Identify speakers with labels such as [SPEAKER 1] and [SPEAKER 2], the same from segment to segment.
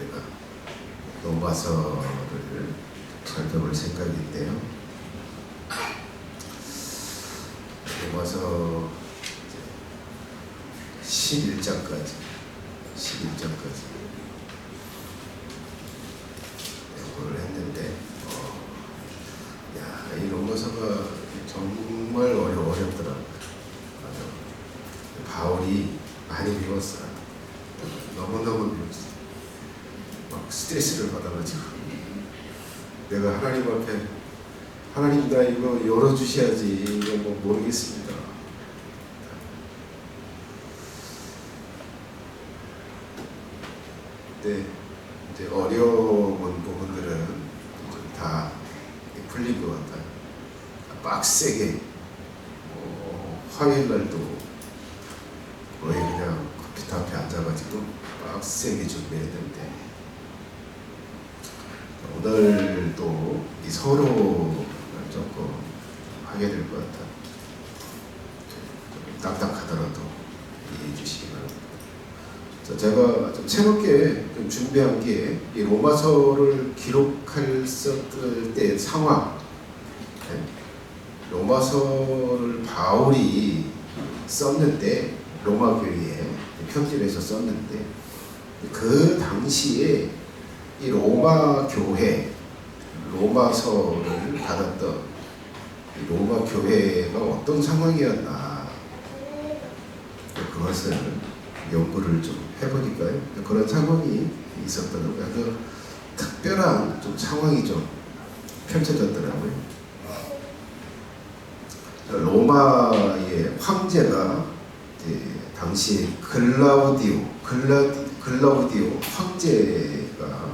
[SPEAKER 1] 우리가 로마서를 살펴볼 생각인데요. 로마서 11장까지 연구를 했는데 이 로마서가 정말 어렵더라고요. 바울이 많이 배웠어요. 너무너무 막 스트레스를 받아가지고 내가 하나님 앞에 하나님 나 이거 열어주셔야지 이거 뭐 모르겠습니다. 근데 이제 어려운 부분들은 다 풀린 것 같아요. 빡세게 화요일날도 거의 그냥 컴퓨터 앞에 앉아가지고 빡세게 준비했는데 오늘도 이 서로 조금 하게 될 것 같아요. 딱딱하더라도 이해해 주시기 바랍니다. 제가 좀 새롭게 좀 준비한 게 이 로마서를 기록했을 때 상황, 로마서를 바울이 썼는데 로마 교회에 편지를 해서 썼는데 그 당시에 이 로마 교회, 로마서를 받았던 이 로마 교회가 어떤 상황이었나 그것을 연구를 좀 해보니까요. 그런 상황이 있었더라고요. 그 특별한 좀 상황이 좀 펼쳐졌더라고요. 로마의 황제가 당시 글라우디오 황제가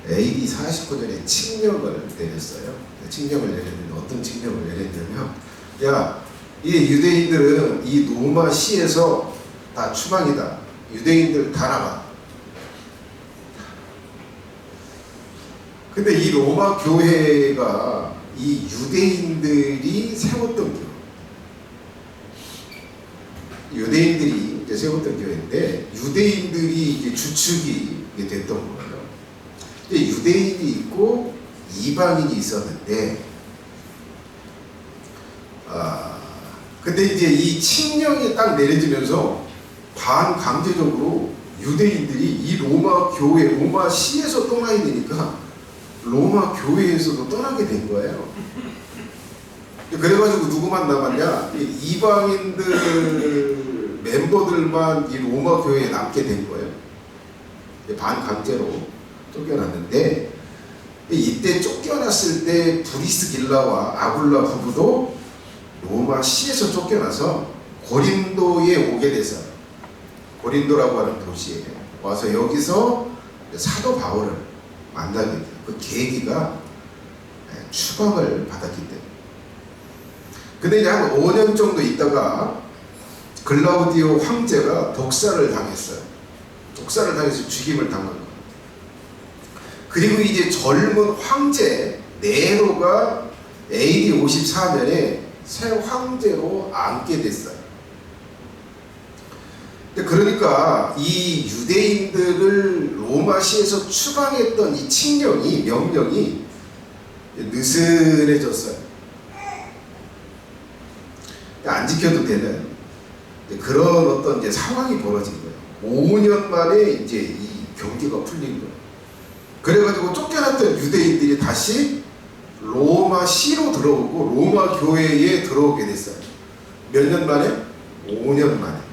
[SPEAKER 1] AD 49년에 칙령을 내렸어요. 칙령을 내렸는데 어떤 칙령을 내렸냐면 이 유대인들은 이 로마시에서 다 추방이다. 유대인들 다 나가. 근데 이 로마 교회가 이 유대인들이 세웠던 교회. 유대인들이 이제 세웠던 교회인데 유대인들이 이제 주축이 됐던 거예요. 근데 유대인이 있고 이방인이 있었는데 근데 이제 이 칙령이 딱 내려지면서 반강제적으로 유대인들이 이 로마 교회, 로마 시에서 떠나야 되니까 로마 교회에서도 떠나게 된 거예요. 그래가지고 누구만 남았냐? 이방인들 멤버들만 이 로마 교회에 남게 된 거예요. 반강제로 쫓겨났는데 이때 쫓겨났을 때 브리스길라와 아굴라 부부도 로마 시에서 쫓겨나서 고린도에 오게 됐어요. 고린도라고 하는 도시에 와서 여기서 사도 바울을 만나게 돼요. 그 계기가 추방을 받았기 때문에. 근데 이제 한 5년 정도 있다가 글라우디오 황제가 독사를 당했어요. 독사를 당해서 죽임을 당한 거예요. 그리고 이제 젊은 황제 네로가 AD 54년에 새 황제로 앉게 됐어요. 그러니까 이 유대인들을 로마시에서 추방했던 이 칙령이, 명령이 느슨해졌어요. 안 지켜도 되는 그런 어떤 이제 상황이 벌어진 거예요. 5년 만에 이제 이 경기가 풀린 거예요. 그래가지고 쫓겨났던 유대인들이 다시 로마시로 들어오고 로마 교회에 들어오게 됐어요. 몇 년 만에? 5년 만에.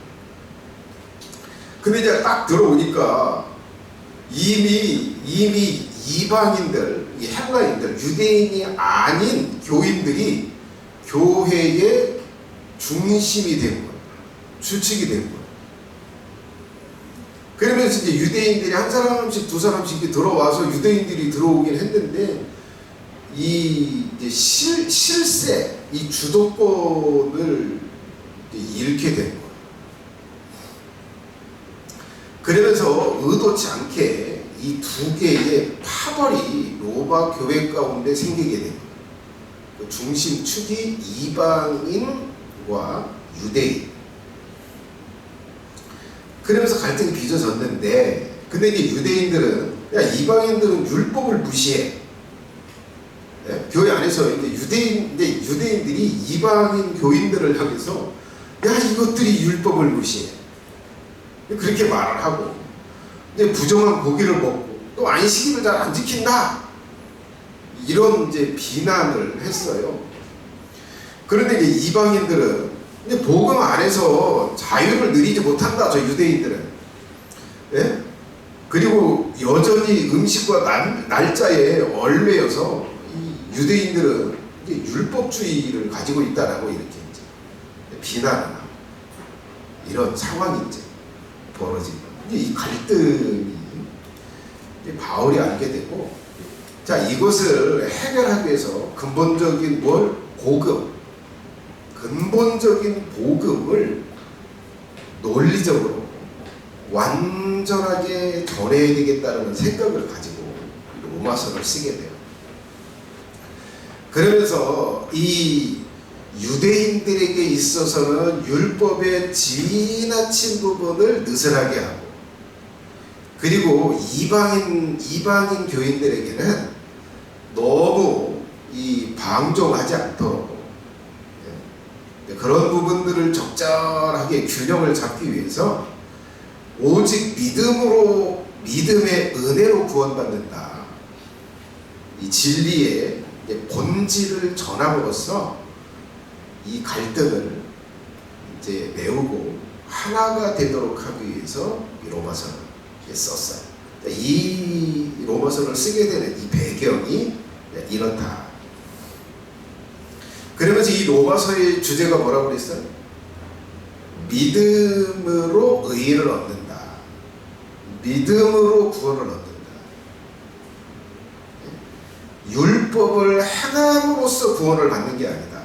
[SPEAKER 1] 근데 이제 딱 들어오니까 이미 이방인들, 헬라인들, 유대인이 아닌 교인들이 교회의 중심이 된 거예요. 주축이 된 거예요. 그러면서 이제 유대인들이 한 사람씩 두 사람씩 들어와서 유대인들이 들어오긴 했는데 이 이제 실세, 이 주도권을 잃게 된 거예요. 그러면서 의도치 않게 이 두 개의 파벌이 로마 교회 가운데 생기게 된 거예요. 그 중심축이 이방인과 유대인. 그러면서 갈등이 빚어졌는데, 근데 이제 유대인들은, 야, 이방인들은 율법을 무시해. 예? 교회 안에서 이제 유대인들이 이방인 교인들을 향해서, 야, 이것들이 율법을 무시해. 그렇게 말을 하고, 이제 부정한 고기를 먹고, 또 안식일을 잘 안 지킨다. 이런 이제 비난을 했어요. 그런데 이제 이방인들은 이제 복음 안에서 자유를 누리지 못한다, 저 유대인들은. 예? 그리고 여전히 음식과 날짜에 얽매여서 이 유대인들은 이제 율법주의를 가지고 있다라고 이렇게 이제 비난을 하고, 이런 상황이 이제 벌어진 거예요. 이제 이 갈등이 이제 바울이 알게 되고, 자, 이것을 해결하기 위해서 근본적인 근본적인 복음을 논리적으로 완전하게 전해야 되겠다는 생각을 가지고 로마서를 쓰게 돼요. 그러면서 이 유대인들에게 있어서는 율법의 지나친 부분을 느슨하게 하고, 그리고 이방인 교인들에게는 너무 방종하지 않도록 그런 부분들을 적절하게 균형을 잡기 위해서 오직 믿음의 은혜로 구원받는다, 이 진리의 본질을 전함으로써 이 갈등을 이제 메우고 하나가 되도록 하기 위해서 이 로마서를 썼어요. 이 로마서를 쓰게 되는 이 배경이 이렇다. 그러면서 이 로마서의 주제가 뭐라고 그랬어요? 믿음으로 의를 얻는다. 믿음으로 구원을 얻는다. 율법을 행함으로써 구원을 받는 게 아니다.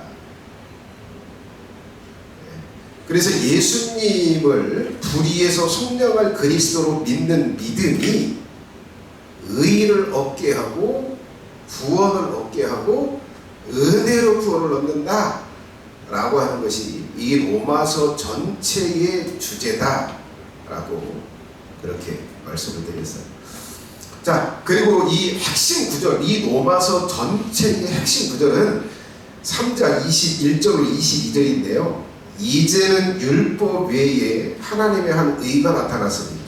[SPEAKER 1] 그래서 예수님을 불의에서 속량할 그리스도로 믿는 믿음이 의를 얻게 하고 구원을 얻게 하고 은혜로 구원을 얻는다 라고 하는 것이 이 로마서 전체의 주제다 라고 그렇게 말씀을 드렸어요. 자, 그리고 이 핵심 구절, 이 로마서 전체의 핵심 구절은 3장 21절로 22절인데요. 이제는 율법 외에 하나님의 한 의가 나타났으니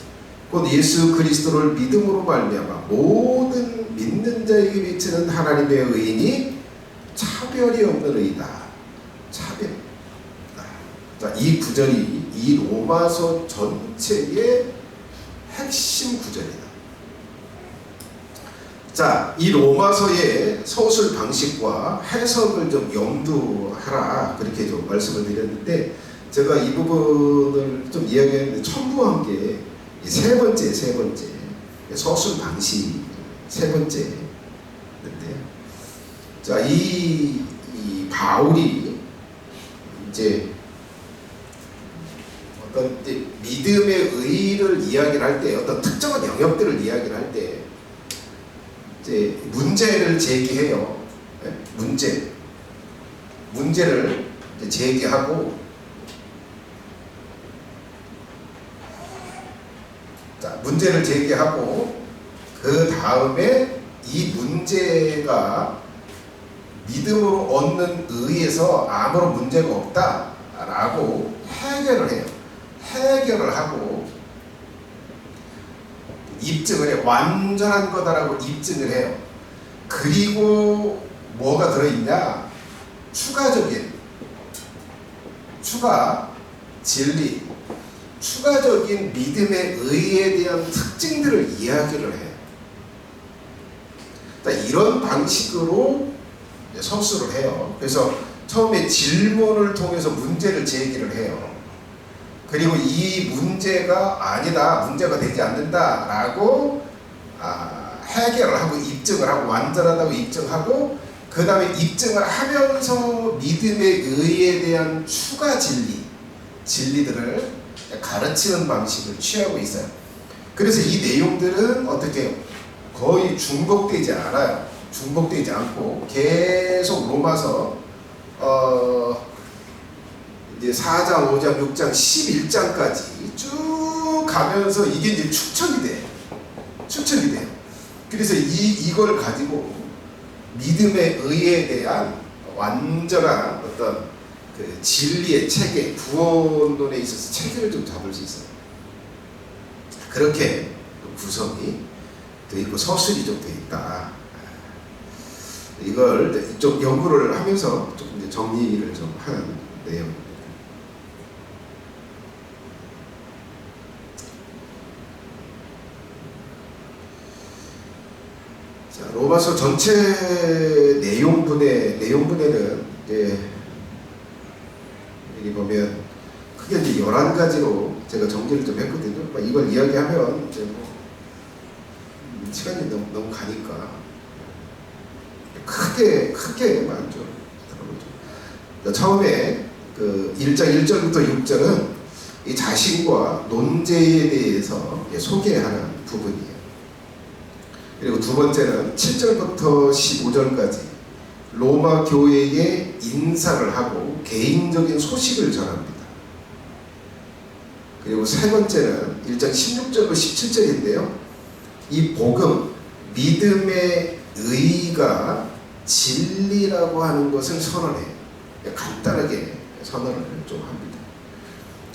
[SPEAKER 1] 곧 예수 그리스도를 믿음으로 말미암아 모든 믿는 자에게 비치는 하나님의 의인이 차별이 없는 의다. 차별. 자, 이 구절이 이 로마서 전체의 핵심 구절이다. 자, 이 로마서의 서술 방식과 해석을 좀 염두하라, 그렇게 좀 말씀을 드렸는데, 제가 이 부분을 좀 이야기했는데 첨부한 게 세 번째 서술 방식 세 번째인데, 자, 이 바울이 이제 어떤 이제 믿음의 의의를 이야기를 할 때, 어떤 특정한 영역들을 이야기를 할 때 이제 문제를 제기해요. 문제를 이제 제기하고, 자, 문제를 제기하고 그 다음에 이 문제가 믿음으로 얻는 의에서 아무런 문제가 없다라고 해결을 해요. 해결을 하고 입증을 해요. 완전한 거다라고 입증을 해요. 그리고 뭐가 들어있냐? 진리, 추가적인 믿음의 의에 대한 특징들을 이야기를 해요. 이런 방식으로 서술을 해요. 그래서 처음에 질문을 통해서 문제를 제기를 해요. 그리고 이 문제가 아니다, 문제가 되지 않는다라고 해결을 하고 입증을 하고 완전하다고 입증하고, 그 다음에 입증을 하면서 믿음의 의에 대한 추가 진리들을 가르치는 방식을 취하고 있어요. 그래서 이 내용들은 어떻게 해요? 거의 중복되지 않아요. 중복되지 않고 계속 로마서 이제 4장, 5장, 6장, 11장까지 쭉 가면서 이게 이제 축적이 돼. 축적이 돼요. 그래서 이걸 가지고 믿음의 의에 대한 완전한 어떤 그 진리의 체계, 구원론에 있어서 체계를 좀 잡을 수 있어요. 그렇게 구성이 돼 있고 서술이 좀 돼 있다. 이걸 좀 연구를 하면서 조금 이제 정리를 좀 하는 내용입니다. 자, 로마서 전체 내용분에는 이제 여기 보면 크게 이제 11가지로 제가 정리를 좀 했거든요. 이걸 이야기하면 이제 뭐 시간이 너무 가니까 크게 말죠. 처음에 그 1장 1절부터 6절은 이 자신과 논제에 대해서 소개하는 부분이에요. 그리고 두 번째는 7절부터 15절까지 로마 교회에 인사를 하고 개인적인 소식을 전합니다. 그리고 세 번째는 1장 16절부터 17절인데요. 이 복음, 믿음의 의가 진리라고 하는 것을 선언해요. 간단하게 선언을 좀 합니다.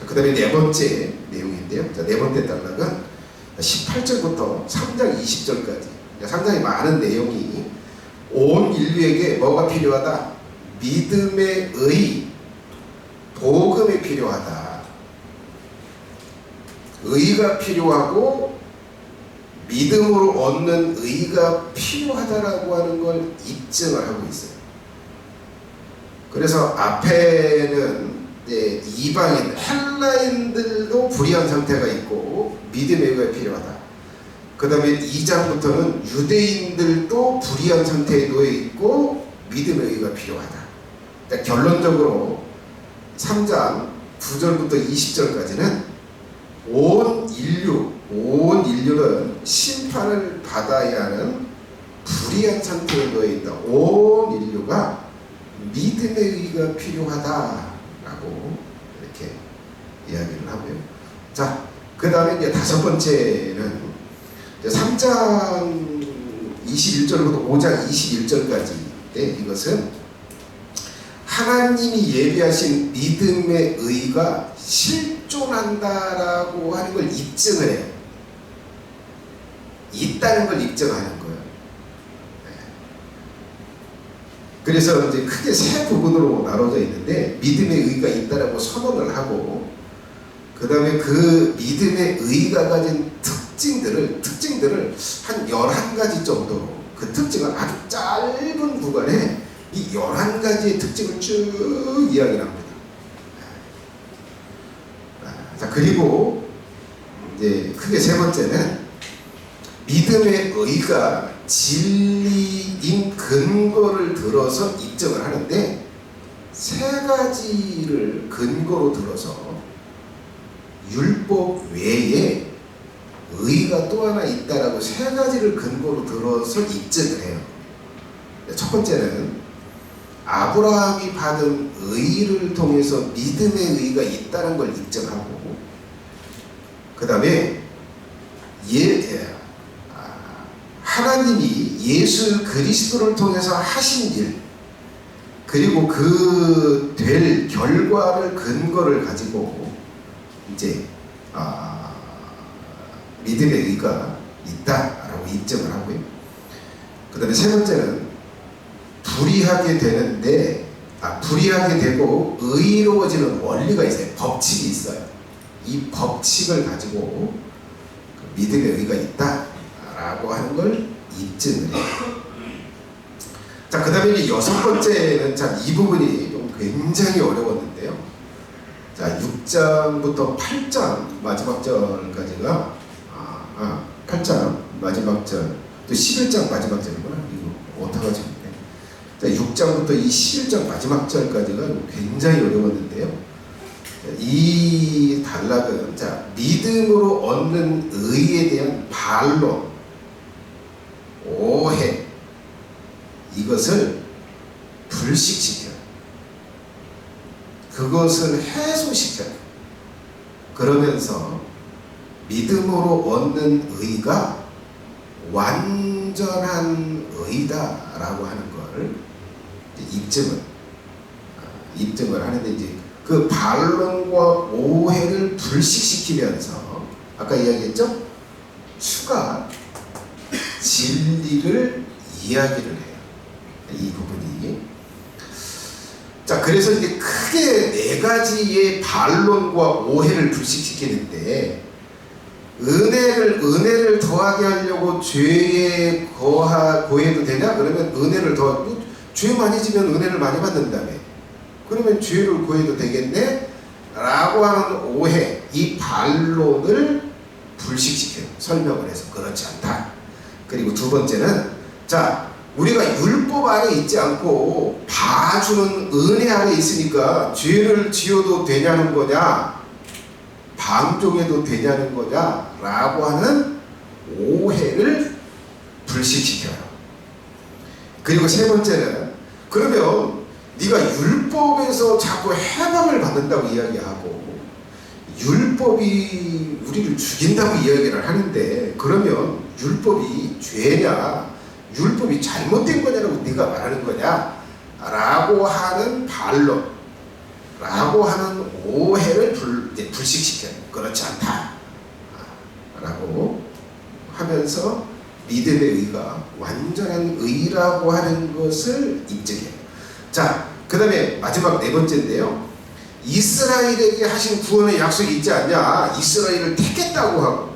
[SPEAKER 1] 그 다음에 네 번째 내용인데요. 네 번째 단락은 18절부터 3장 20절까지 상당히 많은 내용이 온 인류에게 뭐가 필요하다? 믿음의 의, 복음이 필요하다. 의가 필요하고 믿음으로 얻는 의가 필요하다라고 하는 걸 입증을 하고 있어요. 그래서 앞에는 이방인, 헬라인들도 불의한 상태가 있고 믿음의 의가 필요하다. 그 다음에 2장부터는 유대인들도 불의한 상태에 놓여 있고 믿음의 의가 필요하다. 그러니까 결론적으로 3장 9절부터 20절까지는 온 인류는 심판을 받아야 하는 불의한 상태에 놓여 있다. 온 인류가 믿음의 의가 필요하다라고 이렇게 이야기를 하고요. 자, 그 다음에 이제 다섯 번째는 3장 21절부터 5장 21절까지 이것은 하나님이 예비하신 믿음의 의가 실존한다라고 하는 걸 입증을 해요. 있다는 걸 입증하는 거예요. 그래서 이제 크게 세 부분으로 나눠져 있는데 믿음의 의가 있다라고 선언을 하고 그 다음에 그 믿음의 의가 가진 특징들을 한 11가지 정도로 그 특징을 아주 짧은 구간에 이 11가지의 특징을 쭉 이야기를 합니다. 자, 그리고 이제 크게 세 번째는 믿음의 의가 진리인 근거를 들어서 입증을 하는데 세 가지를 근거로 들어서 율법 외에 의가 또 하나 있다라고 세 가지를 근거로 들어서 입증을 해요. 첫 번째는 아브라함이 받은 의를 통해서 믿음의 의가 있다는 걸 입증하고 그 다음에 하나님이 예수 그리스도를 통해서 하신 일 그리고 그 될 결과를 근거를 가지고 이제 믿음의 의가 있다라고 입증을 하고요. 그 다음에 세 번째는 불의하게 되고 의로워지는 원리가 있어요. 법칙이 있어요. 이 법칙을 가지고 믿음의 의가 있다라고 하는 걸 입증을 해요. 자, 그 다음에 이제 여섯 번째는 참 이 부분이 좀 굉장히 어려웠는데요. 자, 6장부터 8장 마지막 절까지가 8장 마지막 절, 또 11장 마지막 절이구나. 이거 어떡하지? 자, 6장부터 이 11장 마지막 절까지가 굉장히 어려웠는데요. 이 단락은 자, 믿음으로 얻는 의에 대한 반론, 오해, 이것을 불식시켜요. 그것을 해소시켜요. 그러면서 믿음으로 얻는 의가 완전한 의다라고 하는 걸 입증을 하는데, 이제 그 반론과 오해를 불식시키면서 아까 이야기했죠? 추가 진리를 이야기를 해요. 이 부분이. 자, 그래서 이제 크게 네 가지의 반론과 오해를 불식시키는데, 은혜를 더하게 하려고 죄에 고해도 되냐? 그러면 은혜를 죄 많이 지면 은혜를 많이 받는다며. 그러면 죄를 고해도 되겠네? 라고 하는 오해, 이 반론을 불식시켜요. 설명을 해서 그렇지 않다. 그리고 두 번째는, 자, 우리가 율법 안에 있지 않고 봐주는 은혜 안에 있으니까 죄를 지어도 되냐는 거냐, 방종해도 되냐는 거냐 라고 하는 오해를 불식시켜요. 그리고 세 번째는, 그러면 네가 율법에서 자꾸 해방을 받는다고 이야기하고 율법이 우리를 죽인다고 이야기를 하는데, 그러면 율법이 죄냐, 율법이 잘못된 거냐라고 네가 말하는 거냐 라고 하는 반론, 라고 하는 오해를 불식시켜요. 그렇지 않다 라고 하면서 믿음의 의가 완전한 의라고 하는 것을 입증해요. 자, 그 다음에 마지막 네 번째인데요, 이스라엘에게 하신 구원의 약속이 있지 않냐. 이스라엘을 택했다고 하고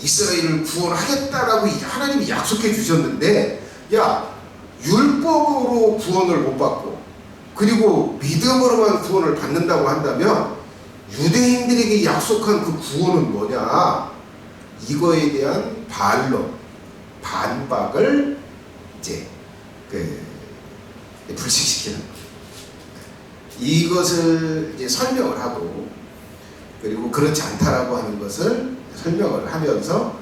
[SPEAKER 1] 이스라엘을 구원하겠다라고 하나님이 약속해 주셨는데, 야, 율법으로 구원을 못 받고 그리고 믿음으로만 구원을 받는다고 한다면 유대인들에게 약속한 그 구원은 뭐냐, 이거에 대한 반론, 반박을 이제 불식시키는 거예요. 이것을 이제 설명을 하고, 그리고 그렇지 않다라고 하는 것을 설명을 하면서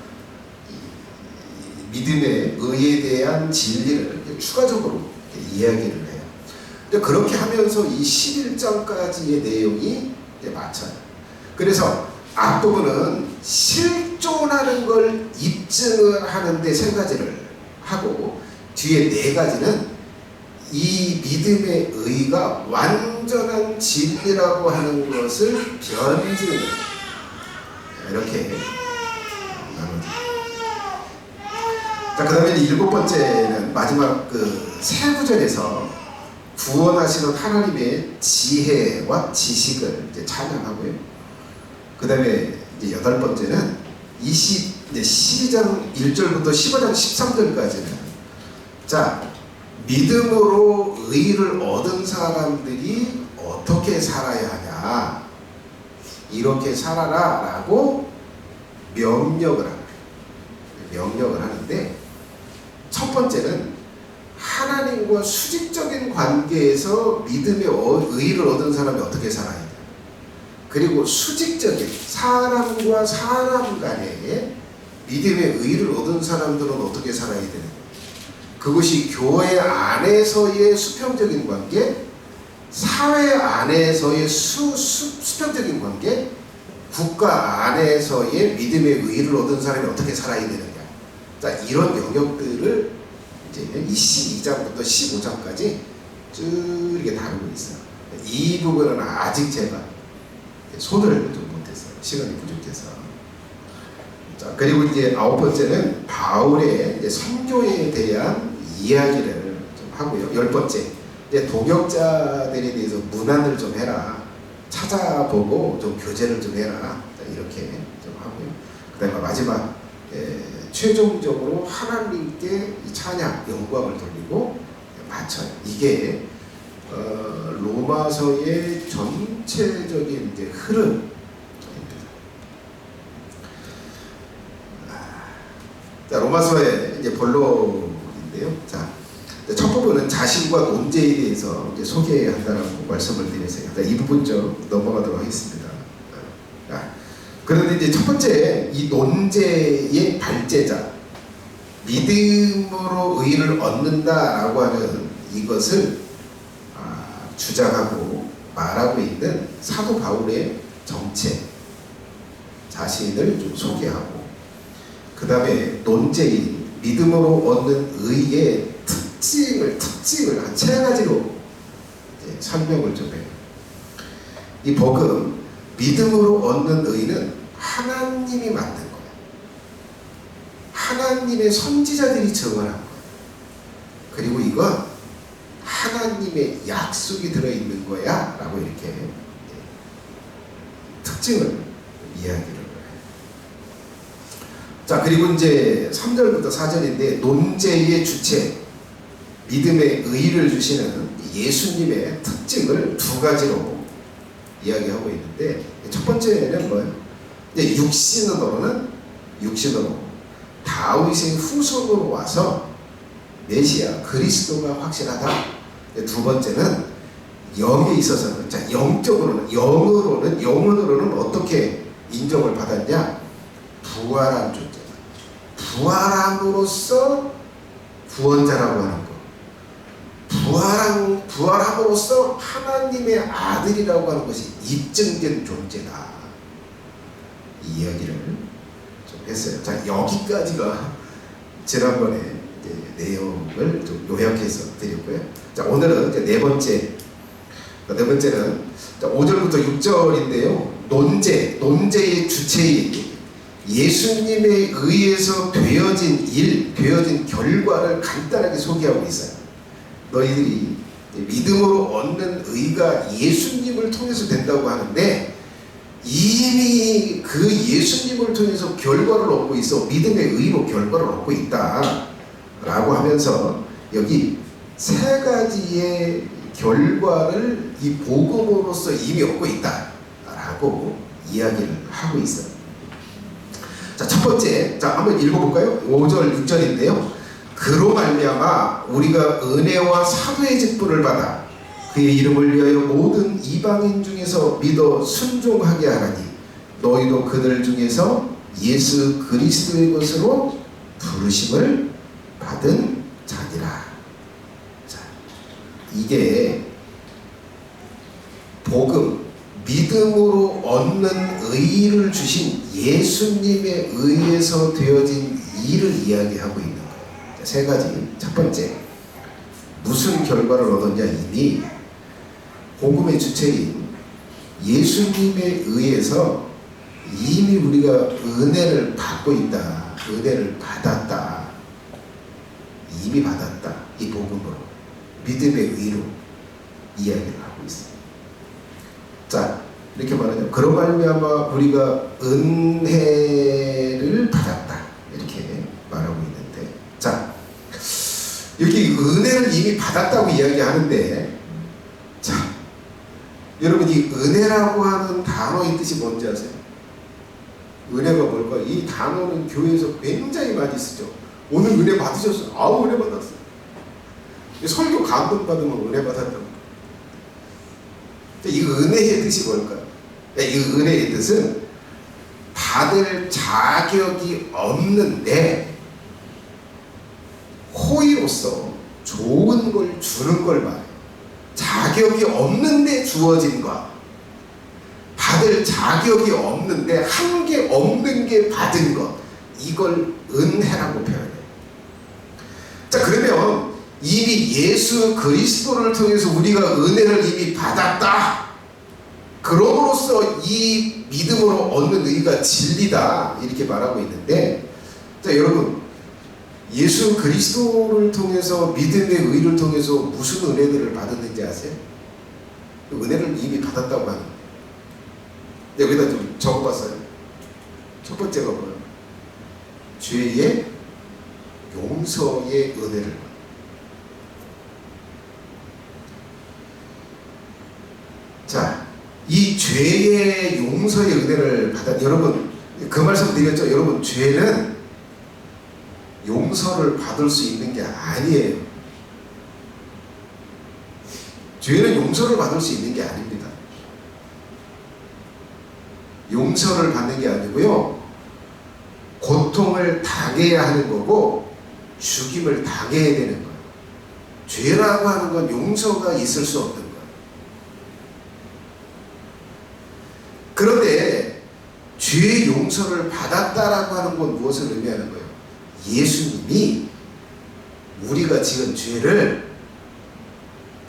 [SPEAKER 1] 믿음의 의에 대한 진리를 추가적으로 이야기를 해요. 근데 그렇게 하면서 이 11장까지의 내용이 이제 맞춰요. 그래서 앞부분은 실존하는 걸 입증을 하는데 세 가지를 하고, 뒤에 네 가지는 이 믿음의 의가 완전한 진리라고 하는 것을 변증을, 이렇게 나눠집니다. 자, 그 다음에 일곱 번째는 마지막 그 세 구절에서 구원하시는 하나님의 지혜와 지식을 이제 찬양하고요. 그 다음에 이제 여덟 번째는 12장 1절부터 15장 13절까지는, 자, 믿음으로 의를 얻은 사람들이 어떻게 살아야 하냐, 이렇게 살아라 라고 명령을 하는데, 첫 번째는 하나님과 수직적인 관계에서 믿음의 의를 얻은 사람이 어떻게 살아야 돼. 그리고 수직적인 사람과 사람 간에 믿음의 의를 얻은 사람들은 어떻게 살아야 되는, 그것이 교회 안에서의 수평적인 관계, 사회 안에서의 수평적인 관계, 국가 안에서의 믿음의 의를 얻은 사람이 어떻게 살아야 되느냐. 자, 이런 영역들을 이제 22장부터 15장까지 쭉 이렇게 다루고 있어요. 이 부분은 아직 제가 손을 좀 못했어요. 시간이 부족해서. 자, 그리고 이제 아홉 번째는 바울의 이제 선교에 대한 이야기를 좀 하고요. 열 번째, 이제 동역자들에 대해서 문안을 좀 해라, 찾아보고 좀 교제를 좀 해라, 자, 이렇게 좀 하고요. 그 다음에 마지막, 최종적으로 하나님께 찬양, 영광을 돌리고 바쳐요. 이게 로마서의 전체적인 이제 흐름. 자, 로마서의 이제 본론인데요. 자, 첫 부분은 자신과 논제에 대해서 이제 소개한다라고 말씀을 드렸어요. 이 부분 좀 넘어가도록 하겠습니다. 그런데 이제 첫 번째, 이 논제의 발제자, 믿음으로 의를 얻는다라고 하는 이것을 주장하고 말하고 있는 사도 바울의 정체. 자, 자신을 좀 소개하고, 그 다음에 논제인 믿음으로 얻는 의의 특징을 한 3가지로 설명을 좀 해요. 이 복음, 믿음으로 얻는 의는 하나님이 만든 거예요. 하나님의 선지자들이 증언한 거예요. 그리고 이건 하나님의 약속이 들어있는 거야 라고 이렇게 특징을 이야기를 해요. 자, 그리고 이제 3절부터 4절인데 논제의 주체, 믿음의 의를 주시는 예수님의 특징을 2가지로 이야기하고 있는데, 첫 번째는 뭐예요? 육신으로 다윗의 후손으로 와서 메시아 그리스도가 확실하다. 2번째는 영에 있어서는, 자, 영으로는 어떻게 인정을 받았냐? 부활한 존재다. 부활함으로써 구원자라고 하는 거. 부활함으로써 하나님의 아들이라고 하는 것이 입증된 존재다. 이 이야기를 좀 했어요. 자, 여기까지가 지난번에 내용을 좀 요약해서 드렸고요. 자, 오늘은 이제 네 번째는 5절부터 6절인데요. 논제의 주체인 예수님에 의해서 되어진 결과를 간단하게 소개하고 있어요. 너희들이 믿음으로 얻는 의가 예수님을 통해서 된다고 하는데, 이미 그 예수님을 통해서 결과를 얻고 있어. 믿음의 의로 결과를 얻고 있다 라고 하면서 여기 3가지의 결과를 이 복음으로서 이미 얻고 있다 라고 이야기를 하고 있어요. 자, 첫 번째, 자, 한번 읽어볼까요? 5절 6절인데요. 그로 말미암아 우리가 은혜와 사도의 직분을 받아 그의 이름을 위하여 모든 이방인 중에서 믿어 순종하게 하라니, 너희도 그들 중에서 예수 그리스도의 것으로 부르심을 받은 자니라. 자, 이게 복음, 믿음으로 얻는 의를 주신 예수님에 의해서 되어진 일을 이야기하고 있는 거예요. 자, 3가지. 첫 번째, 무슨 결과를 얻었냐? 이미 복음의 주체인 예수님에 의해서 이미 우리가 은혜를 받고 있다. 은혜를 받았다. 이미 받았다. 이 복음으로, 믿음의 의로 이야기를 하고 있습니다. 자, 이렇게 말하죠. 그런 말미암아 우리가 은혜를 받았다. 이렇게 말하고 있는데, 자, 여기 은혜를 이미 받았다고 이야기하는데, 자, 여러분, 이 은혜라고 하는 단어의 뜻이 뭔지 아세요? 은혜가 뭘까? 이 단어는 교회에서 굉장히 많이 쓰죠. 오늘 은혜 받으셨어요? 아우, 은혜 받았어요. 설교 감동받으면 은혜 받았다고. 이 은혜의 뜻이 뭘까요? 이 은혜의 뜻은 받을 자격이 없는데 호의로서 좋은 걸 주는 걸 말해요. 자격이 없는데 주어진 것, 받을 자격이 없는데 한 게 없는 게 받은 것, 이걸 은혜라고 표현해요. 자, 그러면 이미 예수 그리스도를 통해서 우리가 은혜를 이미 받았다. 그럼으로써 이 믿음으로 얻는 의가 진리다. 이렇게 말하고 있는데, 자, 여러분, 예수 그리스도를 통해서, 믿음의 의를 통해서 무슨 은혜들을 받았는지 아세요? 은혜를 이미 받았다고 하는 거예요. 여기다 좀 적어봤어요. 첫 번째가 뭐예요? 죄의 용서의 은혜를. 자, 이 죄의 용서의 은혜를 받아, 여러분, 그 말씀 드렸죠? 여러분, 죄는 용서를 받을 수 있는 게 아니에요. 죄는 용서를 받을 수 있는 게 아닙니다. 용서를 받는 게 아니고요, 고통을 당해야 하는 거고 죽임을 당해야 되는 거예요. 죄라고 하는 건 용서가 있을 수 없는 거예요. 그런데 죄의 용서를 받았다라고 하는 건 무엇을 의미하는 거예요? 예수님이 우리가 지은 죄를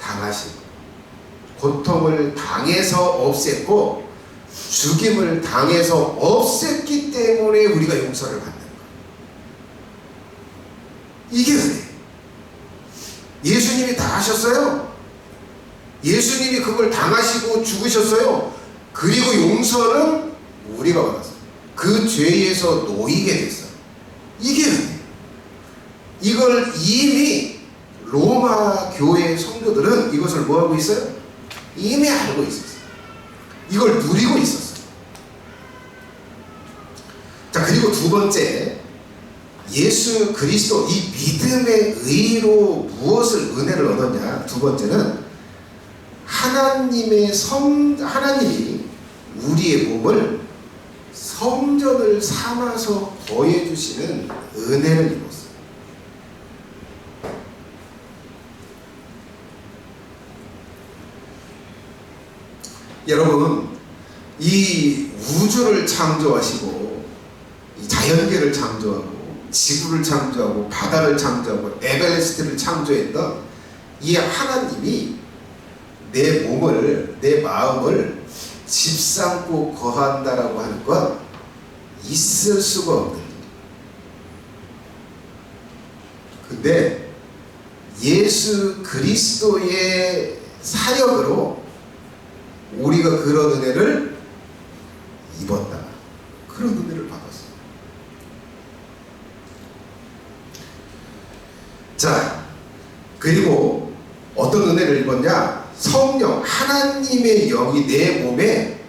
[SPEAKER 1] 당하시고 고통을 당해서 없앴고 죽임을 당해서 없앴기 때문에 우리가 용서를 받는 거예요. 이게 은혜예요. 예수님이 다 하셨어요. 예수님이 그걸 당하시고 죽으셨어요. 그리고 용서는 우리가 받았어요. 그 죄에서 놓이게 됐어요. 이게 은혜예요. 이걸 이미 로마 교회 성도들은 이것을 뭐하고 있어요? 이미 알고 있었어요. 이걸 누리고 있었어요. 자, 그리고 두 번째, 예수 그리스도 이 믿음의 의로 무엇을 은혜를 얻었냐? 두 번째는 하나님이 우리의 몸을 성전을 삼아서 거해 주시는 은혜를 입었어요. 여러분, 이 우주를 창조하시고 이 자연계를 창조하고 지구를 창조하고 바다를 창조하고 에베레스트를 창조했던 이 하나님이 내 몸을, 내 마음을 집삼고 거한다라고 하는 건 있을 수가 없는 일이에요. 근데 예수 그리스도의 사역으로 우리가 그런 은혜를 입었다. 그런 은혜를 받았어요. 자, 그리고 어떤 은혜를 입었냐? 성령, 하나님의 영이 내 몸에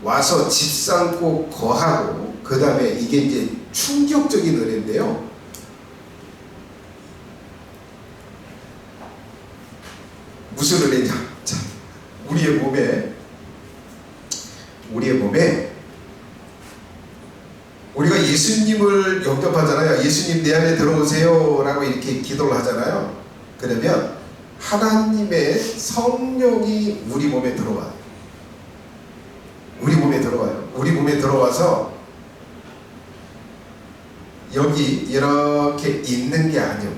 [SPEAKER 1] 와서 집삼고 거하고, 그 다음에 이게 이제 충격적인 은혜인데요. 무슨 은혜냐? 자, 우리의 몸에 우리가 예수님을 영접하잖아요. 예수님 내 안에 들어오세요 라고 이렇게 기도를 하잖아요. 그러면 하나님의 성령이 우리 몸에 들어와요. 우리 몸에 들어와요. 우리 몸에 들어와서 여기 이렇게 있는 게 아니에요.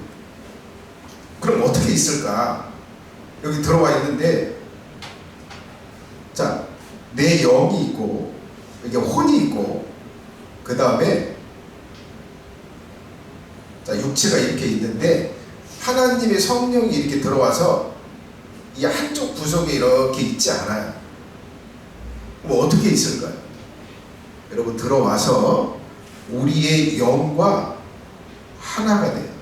[SPEAKER 1] 그럼 어떻게 있을까? 여기 들어와 있는데, 자, 내 영이 있고 이게 혼이 있고, 그 다음에 자, 육체가 이렇게 있는데 하나님의 성령이 이렇게 들어와서 이 한쪽 구석에 이렇게 있지 않아요. 뭐 어떻게 있을까요? 여러분, 들어와서 우리의 영과 하나가 돼요.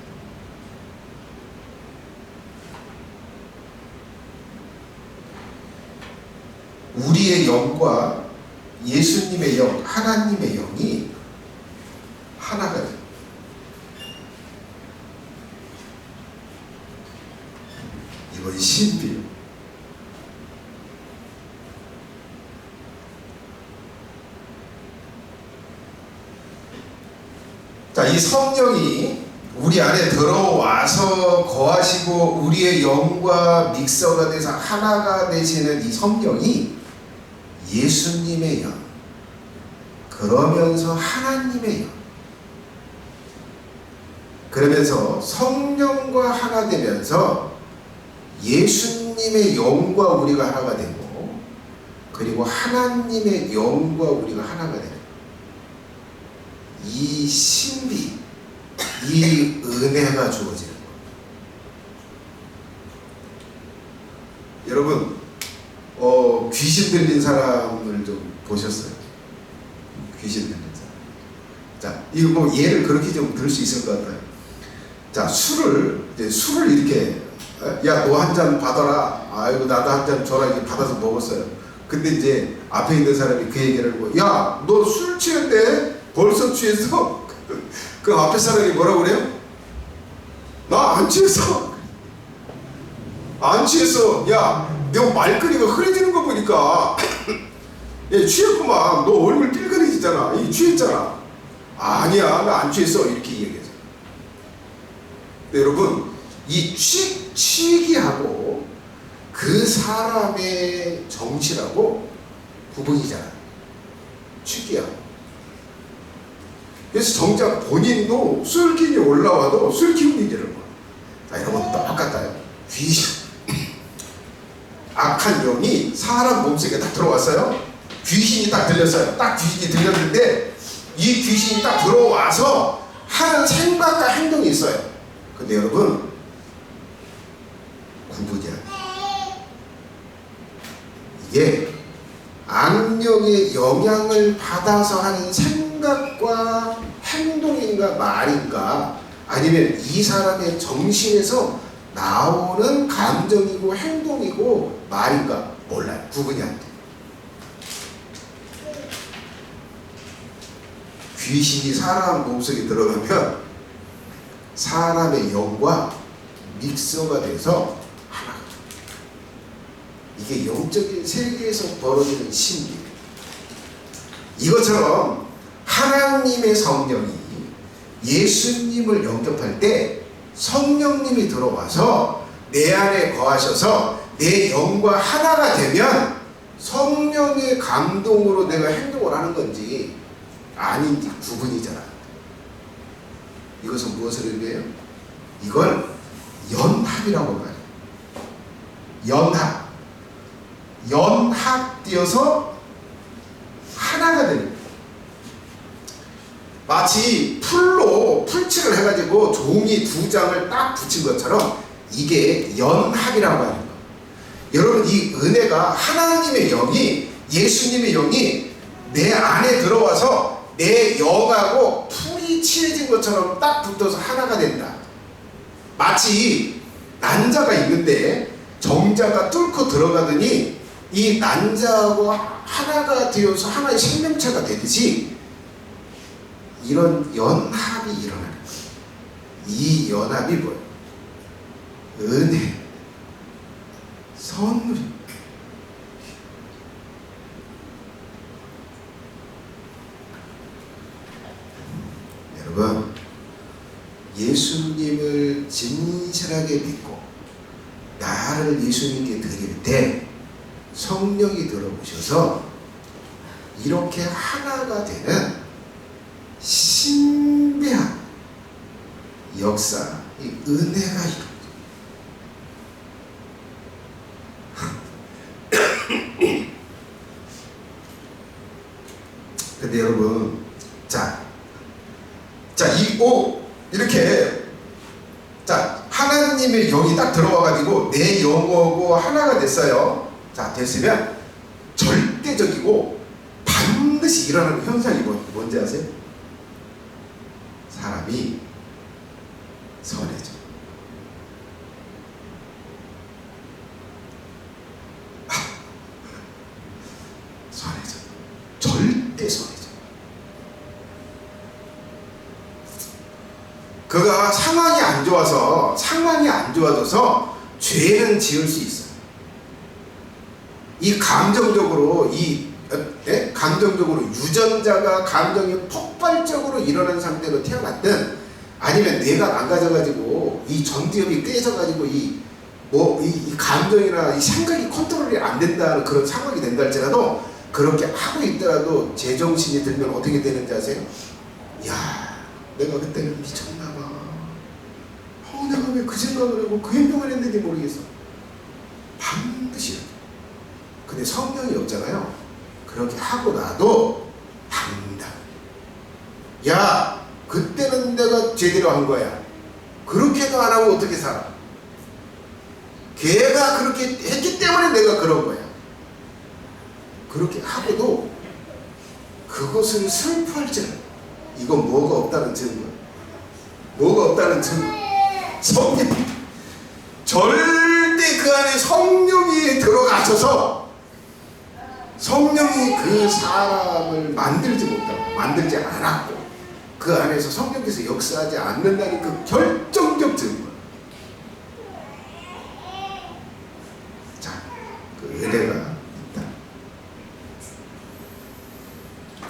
[SPEAKER 1] 우리의 영과 예수님의 영, 하나님의 영이 하나가 돼요. 이건 신비예요. 자, 이 성령이 우리 안에 들어와서 거하시고 우리의 영과 믹서가 돼서 하나가 되시는 이 성령이 예수님의 영, 그러면서 하나님의 영, 그러면서 성령과 하나 되면서 예수님의 영과 우리가 하나가 되고, 그리고 하나님의 영과 우리가 하나가 되는 이 신비, 이 은혜가 주어지는 거예요. 여러분, 귀신 들린 사람을 좀 보셨어요? 귀신 들린 사람. 자, 이거 뭐 예를 그렇게 좀 들 수 있을 것 같아요. 자, 술을 이렇게, 야, 너 한 잔 받아라. 아이고, 나도 한 잔 줘라. 이렇게 받아서 먹었어요. 근데 이제 앞에 있는 사람이 그 얘기를 하고, 야, 너 술 취했대? 벌써 취했어? 그 앞에 사람이 뭐라고 그래요? 나 안 취했어. 안 취했어. 야, 너 말끝이가 흐려지는 거 보니까 야, 취했구만. 너 얼굴 삘거리지잖아. 이 취했잖아. 아니야, 나 안 취했어. 이렇게 얘기하잖아. 근데 여러분, 이 취기하고 그 사람의 정치라고 구분이잖아요. 취기하고. 그래서 정작 본인도 술기운이 올라와도 술 기운이 되는 거야. 자, 이런 것도 똑같아요. 귀신, 악한 영이 사람 몸속에 딱 들어왔어요. 귀신이 딱 들렸어요. 딱 귀신이 들렸는데 이 귀신이 딱 들어와서 하는 생각과 행동이 있어요. 근데 여러분, 구분이 안 돼요. 이게 악령의 영향을 받아서 하는 생각과 행동인가 말인가, 아니면 이 사람의 정신에서 나오는 감정이고 행동이고 말인가 몰라요. 구분이 안 돼요. 귀신이 사람 몸속에 들어가면 사람의 영과 믹서가 돼서 하나가 돼요. 이게 영적인 세계에서 벌어지는 신비예요. 이것처럼 하나님의 성령이 예수님을 영접할 때 성령님이 들어와서 내 안에 거하셔서 내 영과 하나가 되면 성령의 감동으로 내가 행동을 하는 건지 아닌지 구분이잖아. 이것은 무엇을 의미해요? 이걸 연합이라고 봐요. 연합되어서 하나가 되는 거예요. 마치 풀로 풀칠을 해가지고 종이 2장을 딱 붙인 것처럼 이게 연합이라고 하는 거예요. 여러분, 이 은혜가 하나님의 영이, 예수님의 영이 내 안에 들어와서 내 영하고 풀이 칠해진 것처럼 딱 붙어서 하나가 된다. 마치 난자가 있는데 정자가 뚫고 들어가더니 이 난자하고 하나가 되어서 하나의 생명체가 되듯이 이런 연합이 일어나는 거예요. 이 연합이 뭐예요? 은혜, 선물입니다. 여러분, 예수님을 진실하게 믿고 나를 예수님께 드릴 때 성령이 들어오셔서 이렇게 하나가 되는 신비한 역사, 이 은혜가 이루어져요. 근데 여러분, 이렇게 하나님의 영이 딱 들어와가지고 내 영하고 하나가 됐어요. 자, 됐으면 절대적이고 반드시 일어나는 현상이 뭔지 아세요? 사람이 선해져. 선해져. 절대 선해져. 그가 상황이 안 좋아져서 죄는 지을 수 있어요. 이 감정적으로 유전자가 감정이 폭발적으로 일어난 상태로 태어났든, 아니면 뇌가 망가져가지고 이 전두엽이 깨져가지고 이 감정이나 이 생각이 컨트롤이 안 된다는 그런 상황이 된다 할지라도, 그렇게 하고 있더라도 제정신이 들면 어떻게 되는지 아세요? 야, 내가 그때는 미쳤나봐. 내가 왜 그 생각을 하고 그 행동을 했는지 모르겠어. 반드시. 근데 성령이 없잖아요. 그렇게 하고 나도 당당. 야, 그때는 내가 제대로 한 거야. 그렇게도 안 하고 어떻게 살아? 걔가 그렇게 했기 때문에 내가 그런 거야. 그렇게 하고도 그것을 슬퍼할지는, 이건 뭐가 없다는 증거. 뭐가 없다는 증거. 성령. 절대 그 안에 성령이 들어가셔서 성령이 그 사람을 만들지 않았고, 그 안에서 성령께서 역사하지 않는다는 그 결정적 증거. 자, 그 은혜가 있다.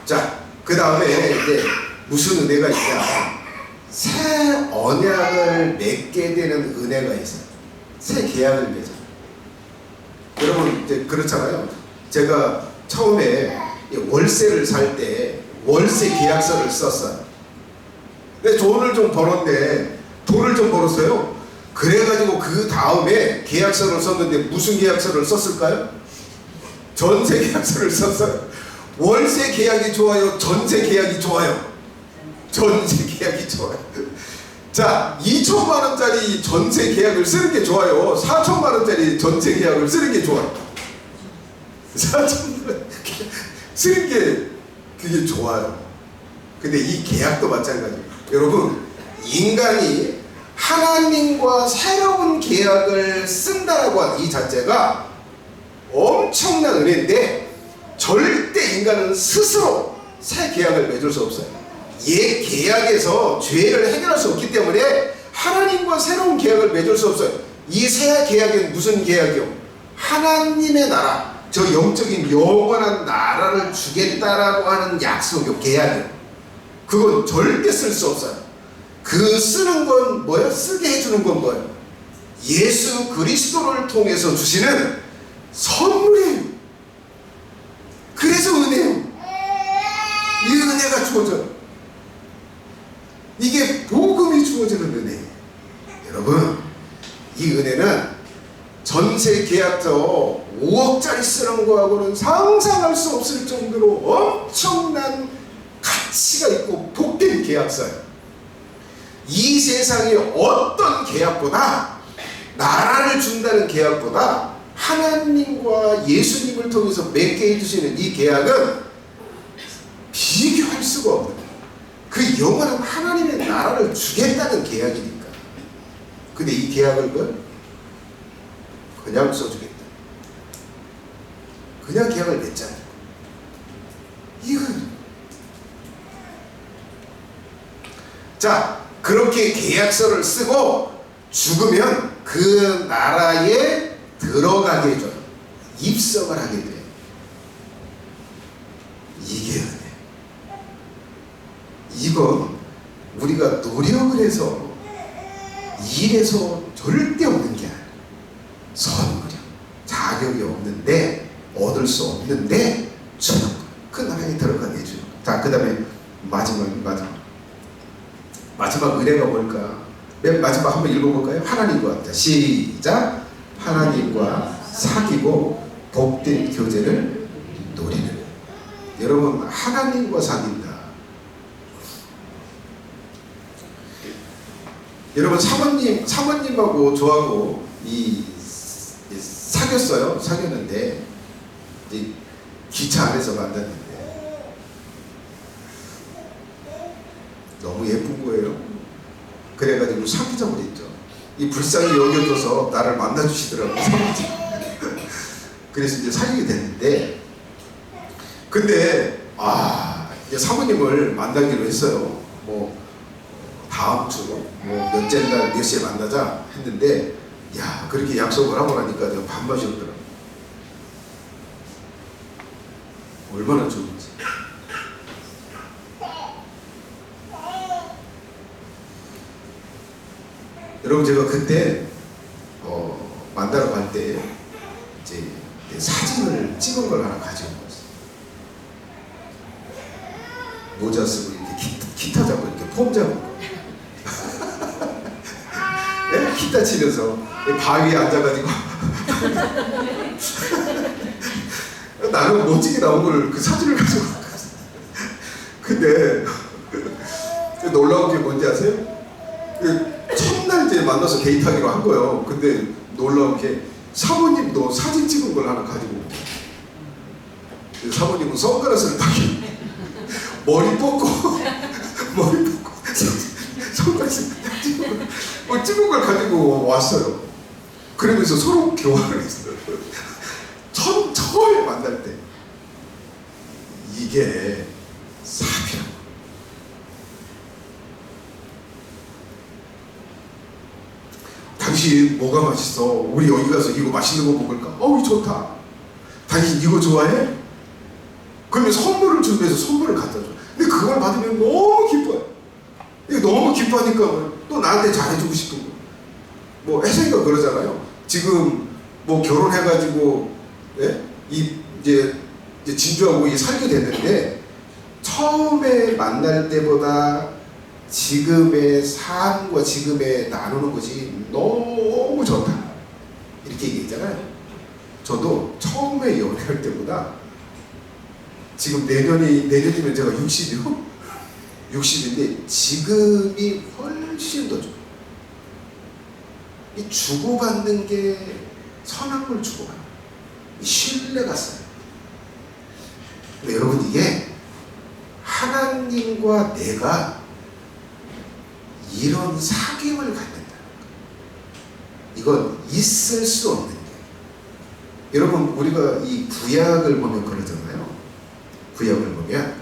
[SPEAKER 1] 자, 그 다음에 이제 무슨 은혜가 있냐? 새 언약을 맺게 되는 은혜가 있어요. 새 계약을 맺어요. 여러분, 이제 그렇잖아요. 제가 처음에 월세를 살 때 월세 계약서를 썼어요. 내 돈을 좀 벌었어요. 그래가지고 그 다음에 계약서를 썼는데 무슨 계약서를 썼을까요? 전세 계약서를 썼어요. 월세 계약이 좋아요? 전세 계약이 좋아요? 전세 계약이 좋아요. 자, 2천만 원짜리 전세 계약을 쓰는 게 좋아요? 4천만 원짜리 전세 계약을 쓰는 게 좋아요? 4천만 원 쓰는 게 그게 좋아요. 근데 이 계약도 마찬가지예요. 여러분, 인간이 하나님과 새로운 계약을 쓴다라고 하는 이 자체가 엄청난 은혜인데, 절대 인간은 스스로 새 계약을 맺을 수 없어요. 옛 계약에서 죄를 해결할 수 없기 때문에 하나님과 새로운 계약을 맺을 수 없어요. 이 새 계약은 무슨 계약이요? 하나님의 나라, 저 영적인 영원한 나라를 주겠다라고 하는 약속이요, 계약이요. 그건 절대 쓸 수 없어요. 그 쓰는 건 뭐예요? 쓰게 해주는 건 뭐예요? 예수 그리스도를 통해서 주시는 선물이에요. 그래서 은혜예요. 이 은혜가 주어져요. 이게 복음이 주어지는 은혜예요. 여러분, 이 은혜는 전세 계약서 5억짜리 쓰는 거하고는 상상할 수 없을 정도로 엄청난 가치가 있고 복된 계약서예요. 이 세상의 어떤 계약보다, 나라를 준다는 계약보다 하나님과 예수님을 통해서 맺게 해주시는 이 계약은 비교할 수가 없는, 그 영원한 하나님의 나라를 주겠다는 계약이니까. 근데 이 계약을 그냥 써주겠다, 그냥 계약을 맺잖아요. 이건 자, 그렇게 계약서를 쓰고 죽으면 그 나라에 들어가게 해줘요. 입성을 하게 돼요. 이게 은혜. 이건 우리가 노력을 해서 일해서 절대 얻는 게 아니에요. 선물이야. 자격이 없는데, 얻을 수 없는데 주는 거예요. 그 나라에 들어가게 해줘요. 자, 그 다음에 마지막 은혜가 뭘까? 맨 마지막 한번 읽어볼까요? 하나님과, 자, 시작. 하나님과 사귀고 복된 교제를 누리는. 여러분, 하나님과 사귄다. 여러분, 사모님하고 저하고 사귀었는데 이제 기차 안에서 만났는데 너무 예쁜 거예요. 그래가지고 사귀자고 그랬죠. 이 불쌍히 여겨줘서 나를 만나주시더라고요. 그래서 이제 사귀게 됐는데, 근데 이제 사모님을 만나기로 했어요. 뭐 다음 주 몇째 날 몇 시에 만나자 했는데, 야, 그렇게 약속을 하고 나니까 내가 밥맛이 없더라고요. 얼마나 좋은지. 여러분, 제가 그때 만나러 갈 때 이제 사진을 찍은 걸 하나 가지고 왔어요. 모자 쓰고 이렇게 기타 잡고 이렇게 폼 잡고 네? 기타 치면서 바위에 앉아가지고 나는 멋지게 나온 걸 그 사진을 가지고 왔어요. 근데 놀라운 게 뭔지 아세요? 첫날 이제 만나서 데이트하기로 한 거예요. 근데 놀라운 게 사모님도 사진 찍은 걸 하나 가지고 온. 사모님은 선글라스를 딱 머리 뽑고 선글라스 딱 찍은 걸 가지고 왔어요. 그러면서 서로 교환을 했어요. 처음에 만날 때. 이게 사비라고. 당신 뭐가 맛있어? 우리 여기 가서 이거 맛있는 거 먹을까? 어우, 좋다. 당신 이거 좋아해? 그러면 선물을 준비해서 선물을 갖다 줘. 근데 그걸 받으면 너무 기뻐요. 너무 기뻐하니까 또 나한테 잘해주고 싶은 거. 뭐 혜성이가 그러잖아요. 지금 뭐 결혼해가지고 이제 진주하고 살게 됐는데 처음에 만날 때보다 지금의 삶과 지금의 나누는 것이 너무 좋다 이렇게 얘기했잖아요. 저도 처음에 연애할 때보다 지금 내년이면 제가 60이요? 60인데 지금이 훨씬 더 좋아요. 이 주고받는 게 선한 걸 주고받는 신뢰가 쌓여요. 근데 여러분 이게 하나님과 내가 이런 사귐을 갖는다. 이건 있을 수 없는 게. 여러분 우리가 이 구약을 보면 그러잖아요. 구약을 보면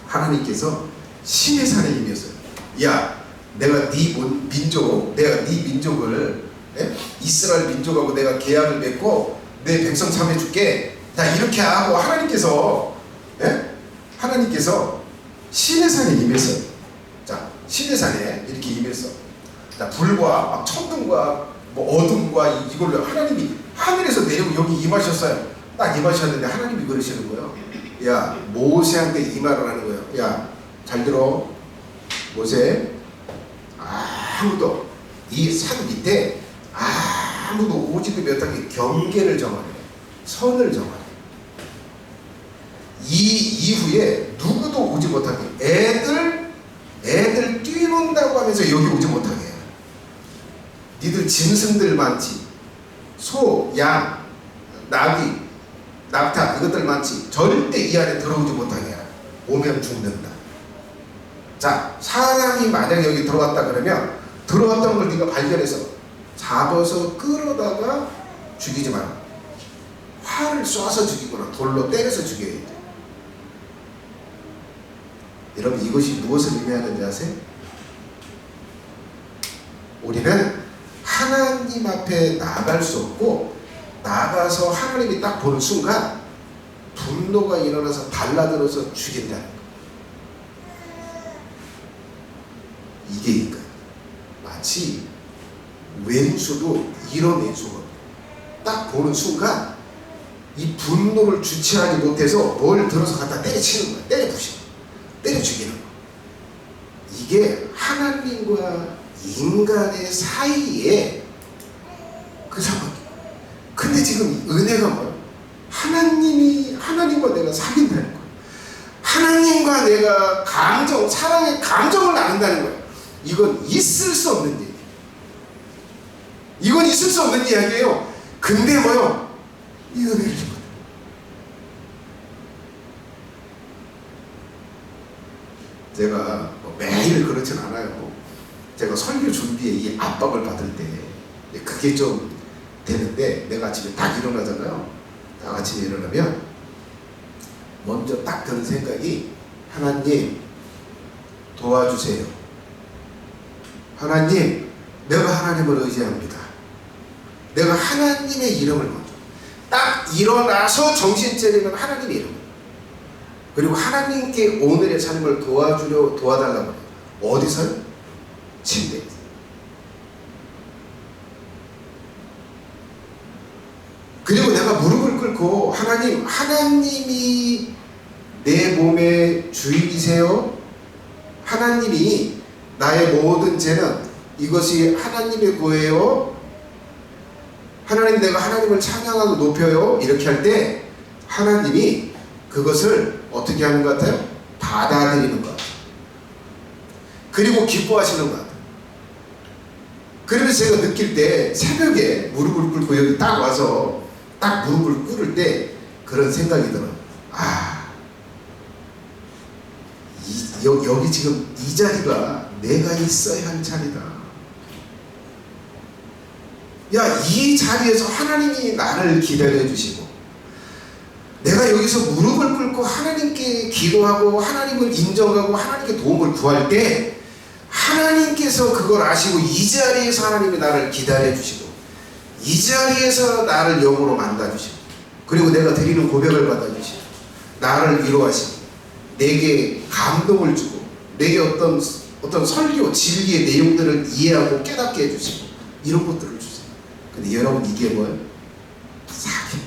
[SPEAKER 1] 하나님께서 신의 산에 임했어요. 야, 내가 네 민족을 이스라엘 민족하고 내가 계약을 맺고 내 백성 삼해줄게. 자 이렇게 하고 하나님께서 신의 산에 임했어요. 자 신의 산에 이렇게 임했어. 자 불과 막 천둥과 뭐 어둠과 이걸로 하나님이 하늘에서 내리고 여기 임하셨어요. 딱 임하셨는데 하나님이 그러시는 거예요. 야 모세한테 임하라는 거예요. 야 잘 들어 모세, 아무도 이 산 밑에 아무도 오지도 못하게 경계를 정하래. 선을 정하래. 이 이후에 누구도 오지 못하게 애들 뛰논다고 하면서 여기 오지 못하게 해. 니들 짐승들 많지, 소, 양, 나귀, 낙타 이것들 많지, 절대 이 안에 들어오지 못하게 해. 오면 죽는다. 자 사람이 만약에 여기 들어왔다 그러면 들어왔다는 걸 네가 발견해서 잡아서 끌어다가 죽이지 마라. 활을 쏴서 죽이거나 돌로 때려서 죽여야 돼. 여러분 이것이 무엇을 의미하는지 아세요? 우리는 하나님 앞에 나갈 수 없고 나가서 하나님이 딱 보는 순간 분노가 일어나서 달라들어서 죽인다는 거예요. 이게 인간. 마치 왼수도 이런 왼수가 딱 보는 순간 이 분노를 주체하지 못해서 뭘 들어서 갖다 때려치는 거야. 때려 부시는 거야. 때려 죽이는 거야. 이게 하나님과 인간의 사이에 그 상황이에요. 근데 지금 은혜가 뭐야? 하나님과 내가 사귄다는 거야. 하나님과 내가 사랑의 감정을 나눈다는 거야. 이건 있을 수 없는 얘기. 이건 있을 수 없는 이야기예요. 근데 뭐요? 이 은혜를 주거든. 제가 매일 그렇진 않아요. 제가 설교 준비에 이 압박을 받을 때 그게 좀 되는데 내가 아침에 딱 일어나잖아요. 딱 아침에 일어나면 먼저 딱 드는 생각이 하나님 도와주세요. 하나님, 내가 하나님을 의지합니다. 내가 하나님의 이름을 먼저 딱 일어나서 정신 차리면 하나님의 이름, 그리고 하나님께 오늘의 삶을 도와달라고 해요. 어디서요? 침대에서. 그리고 내가 무릎을 꿇고 하나님이 내 몸의 주인이세요. 하나님이 나의 모든 죄는 이것이 하나님의 거예요. 하나님, 내가 하나님을 찬양하고 높여요. 이렇게 할 때 하나님이 그것을 어떻게 하는 것 같아요? 받아들이는 것 같아요. 그리고 기뻐하시는 것 같아요. 그러면서 제가 느낄 때 새벽에 무릎을 꿇고 여기 딱 와서 딱 무릎을 꿇을 때 그런 생각이 들어요. 여기 지금 이 자리가 내가 있어야 할 자리다. 야, 이 자리에서 하나님이 나를 기다려 주시고 내가 여기서 무릎을 꿇고 하나님께 기도하고 하나님을 인정하고 하나님께 도움을 구할 때 하나님께서 그걸 아시고 이 자리에서 하나님이 나를 기다려 주시고 이 자리에서 나를 영으로 만나 주시고 그리고 내가 드리는 고백을 받아 주시고 나를 위로하시고 내게 감동을 주고 내게 어떤 설교 진리의 내용들을 이해하고 깨닫게 해주시고 이런 것들을 주세요. 근데 여러분 이게 뭐예요? 사귐.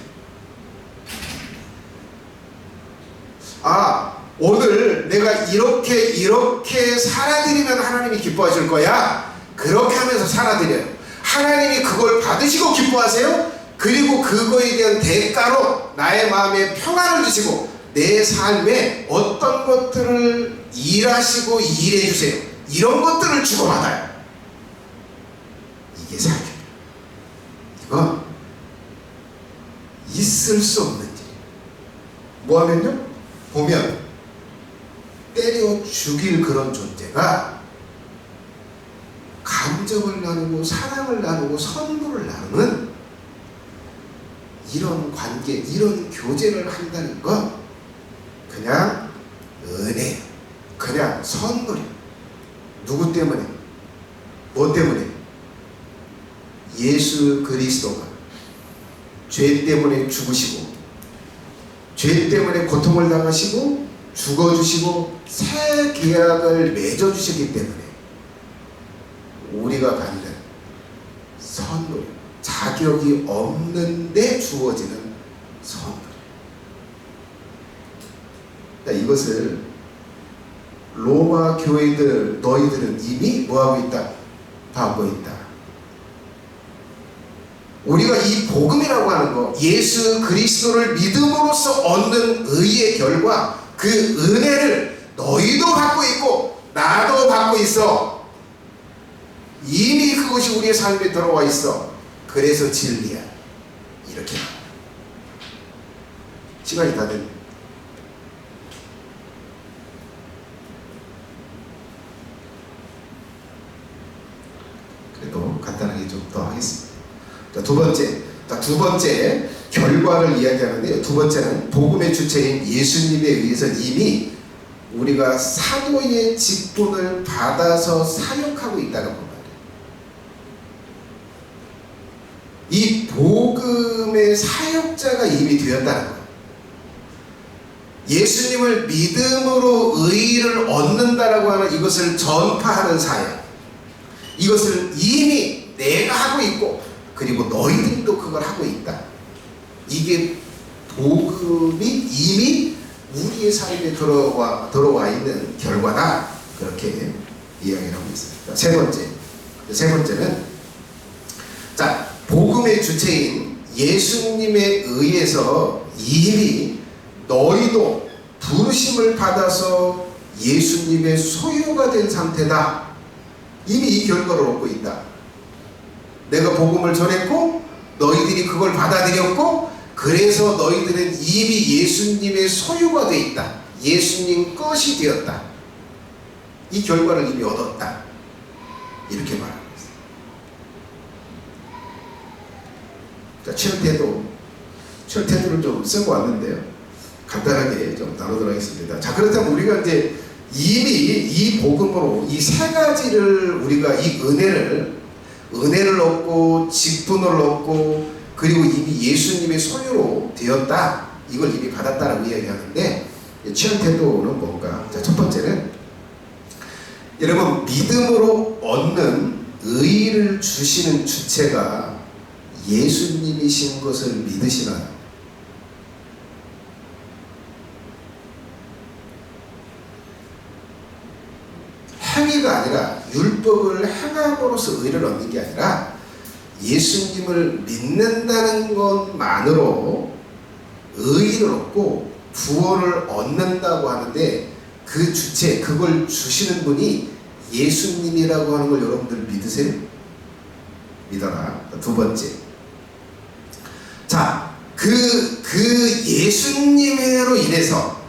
[SPEAKER 1] 오늘 내가 이렇게 살아드리면 하나님이 기뻐하실 거야. 그렇게 하면서 살아드려요. 하나님이 그걸 받으시고 기뻐하세요. 그리고 그거에 대한 대가로 나의 마음에 평안을 주시고 내 삶에 어떤 것들을 일하시고 일해 주세요. 이런 것들을 주고받아요. 이게 사귑이에요. 이건 있을 수 없는 일. 뭐하면요? 보면 때려 죽일 그런 존재가 감정을 나누고 사랑을 나누고 선물을 나누는 이런 관계, 이런 교제를 한다는 건 그냥 은혜예요. 그냥 선물이에요. 누구 때문에? 뭐 때문에? 예수 그리스도가 죄 때문에 죽으시고 죄 때문에 고통을 당하시고 죽어주시고 새 계약을 맺어주셨기 때문에 우리가 받는 선물, 자격이 없는데 주어지는 선물. 이것을 로마 교회들 너희들은 이미 뭐하고 있다? 받고 있다. 우리가 이 복음이라고 하는 거, 예수 그리스도를 믿음으로써 얻는 의의 결과, 그 은혜를 너희도 받고 있고 나도 받고 있어. 이미 그것이 우리의 삶에 들어와 있어. 그래서 진리야. 이렇게 시간이 다 됐네. 그래도 간단하게 좀 더 하겠습니다. 자, 두 번째 결과를 이야기하는데요. 두 번째는 복음의 주체인 예수님에 의해서 이미 우리가 사도의 직분을 받아서 사역하고 있다는 것. 이 복음의 사역자가 이미 되었다는 거예요. 예수님을 믿음으로 의의를 얻는다라고 하는 이것을 전파하는 사역. 이것을 이미 내가 하고 있고 그리고 너희들도 그걸 하고 있다. 이게 복음이 이미 우리의 삶에 들어와 있는 결과다. 그렇게 이야기를 하고 있습니다. 세 번째는 복음의 주체인 예수님에 의해서 이미 너희도 부르심을 받아서 예수님의 소유가 된 상태다. 이미 이 결과를 얻고 있다. 내가 복음을 전했고 너희들이 그걸 받아들였고 그래서 너희들은 이미 예수님의 소유가 되어 있다. 예수님 것이 되었다. 이 결과를 이미 얻었다. 이렇게 말합니다. 자, 철태도를 좀 쓰고 왔는데요. 간단하게 좀 나누도록 하겠습니다. 자, 그렇다면 우리가 이제 이미 이 복음으로 이 세 가지를 우리가 이 은혜를 얻고 직분을 얻고 그리고 이미 예수님의 소유로 되었다. 이걸 이미 받았다라고 이야기하는데 철태도는 뭔가? 자, 첫 번째는 여러분 믿음으로 얻는 의의를 주시는 주체가 예수님이신 것을 믿으시나요? 행위가 아니라 율법을 행함으로써 의를 얻는 게 아니라 예수님을 믿는다는 것만으로 의를 얻고 구원을 얻는다고 하는데 그 주체, 그걸 주시는 분이 예수님이라고 하는 걸 여러분들 믿으세요? 믿어라. 두 번째. 자, 그 예수님으로 인해서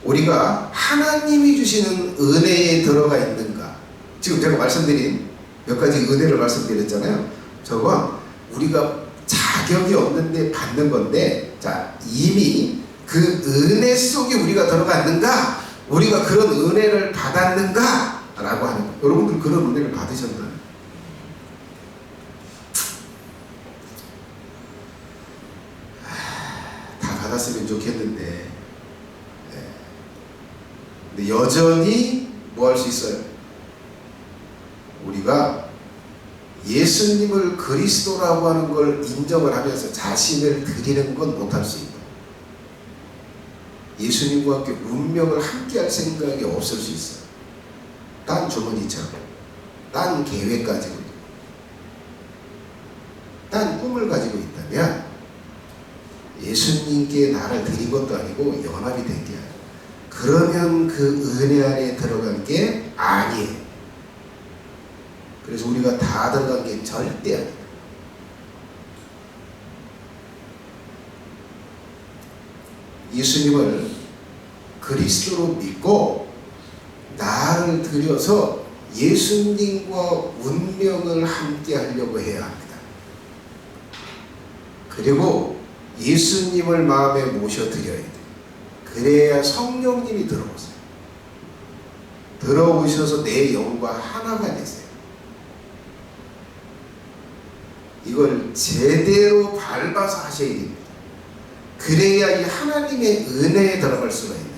[SPEAKER 1] 우리가 하나님이 주시는 은혜에 들어가 있는가? 지금 제가 말씀드린 몇 가지 은혜를 말씀드렸잖아요. 저건 우리가 자격이 없는데 받는 건데, 자, 이미 그 은혜 속에 우리가 들어갔는가? 우리가 그런 은혜를 받았는가? 라고 하는 거예요. 여러분들 그런 은혜를 받으셨나요? 받았으면 좋겠는데, 근데 여전히 뭐 할 수 있어요? 우리가 예수님을 그리스도라고 하는 걸 인정을 하면서 자신을 드리는 건 못할 수 있다. 예수님과 함께 운명을 함께할 생각이 없을 수 있어요. 딴 주머니처럼, 딴 계획 가지고, 딴 꿈을 가지고 있다면 예수님께 나를 드린 것도 아니고 연합이 된 게 아니에요. 그러면 그 은혜 안에 들어간 게 아니에요. 그래서 우리가 다 들어간 게 절대 아니에요. 예수님을 그리스도로 믿고 나를 들여서 예수님과 운명을 함께 하려고 해야 합니다. 그리고 예수님을 마음에 모셔드려야 돼요. 그래야 성령님이 들어오세요. 들어오셔서 내 영과 하나가 되세요. 이걸 제대로 밟아서 하셔야 됩니다. 그래야 이 하나님의 은혜에 들어갈 수가 있는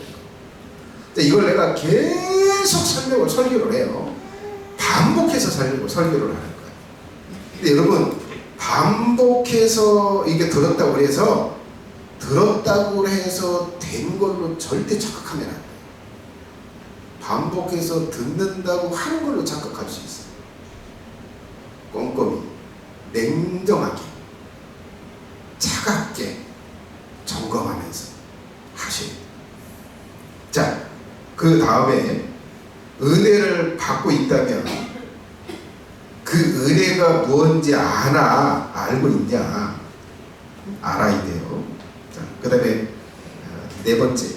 [SPEAKER 1] 거예요. 이걸 내가 계속 설교를 해요. 반복해서 설교를 하는 거예요. 근데 여러분, 반복해서 이게 들었다고 해서 된 걸로 절대 착각하면 안 돼요. 반복해서 듣는다고 하는 걸로 착각할 수 있어요. 꼼꼼히, 냉정하게, 차갑게 점검하면서 하셔야 돼요. 자, 그 다음에 은혜를 받고 있다면 그 은혜가 뭔지 알고 있냐? 알아야 돼요. 자, 그 다음에 네 번째.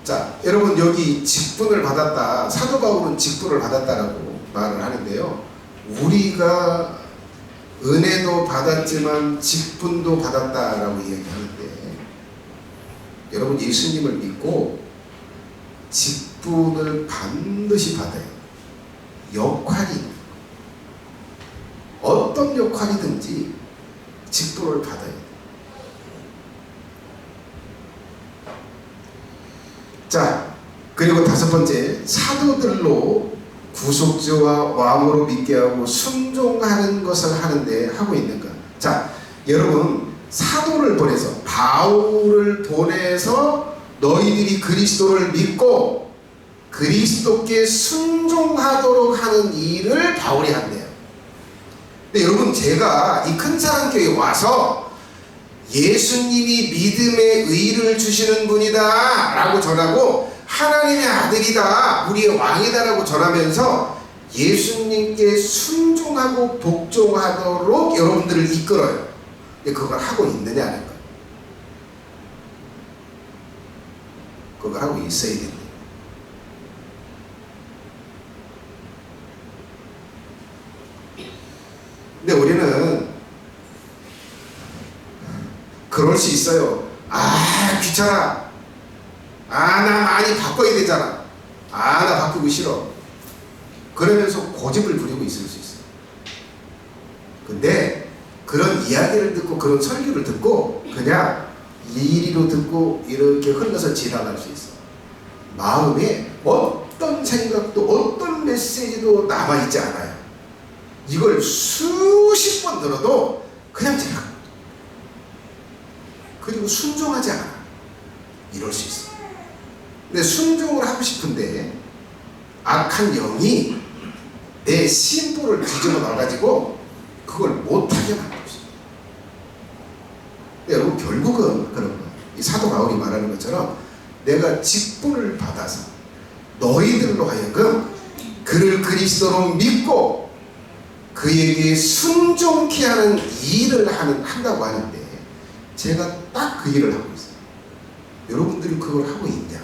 [SPEAKER 1] 자, 여러분 여기 직분을 받았다. 사도 바울은 직분을 받았다라고 말을 하는데요. 우리가 은혜도 받았지만 직분도 받았다라고 이야기하는데, 여러분 예수님을 믿고 직분을 반드시 받아요. 역할이, 어떤 역할이든지 직분을 받아야 돼요. 자, 그리고 다섯 번째, 사도들로 구속주와 왕으로 믿게 하고 순종하는 것을 하고 있는가? 자, 여러분 사도를 보내서, 바울을 보내서 너희들이 그리스도를 믿고 그리스도께 순종하도록 하는 일을 바울이 한대요. 근데 여러분, 제가 이 큰사랑교회에 와서 예수님이 믿음의 의를 주시는 분이다 라고 전하고 하나님의 아들이다, 우리의 왕이다 라고 전하면서 예수님께 순종하고 복종하도록 여러분들을 이끌어요. 근데 그걸 하고 있느냐 하는 거예요. 그걸 하고 있어야 됩니다. 근데 우리는 그럴 수 있어요. 아, 귀찮아. 아, 나 많이 바꿔야 되잖아. 아, 나 바꾸기 싫어. 그러면서 고집을 부리고 있을 수 있어요. 근데 그런 이야기를 듣고 그런 설교를 듣고 그냥 이리로 듣고 이렇게 흘러서 지나갈 수 있어. 마음에 어떤 생각도 어떤 메시지도 남아있지 않아요. 이걸 수십 번 들어도 그냥 지나가. 그리고 순종하지 않아. 이럴 수 있어. 근데 순종을 하고 싶은데 악한 영이 내 심보를 뒤집어 놔가지고 그걸 못하게 만들었어. 여러분, 결국은 그런 거야. 이 사도 바울이 말하는 것처럼 내가 직분을 받아서 너희들로 하여금 그를 그리스도로 믿고 그에게 순종케 하는 일을 한다고 하는데, 제가 딱 그 일을 하고 있어요. 여러분들이 그걸 하고 있냐?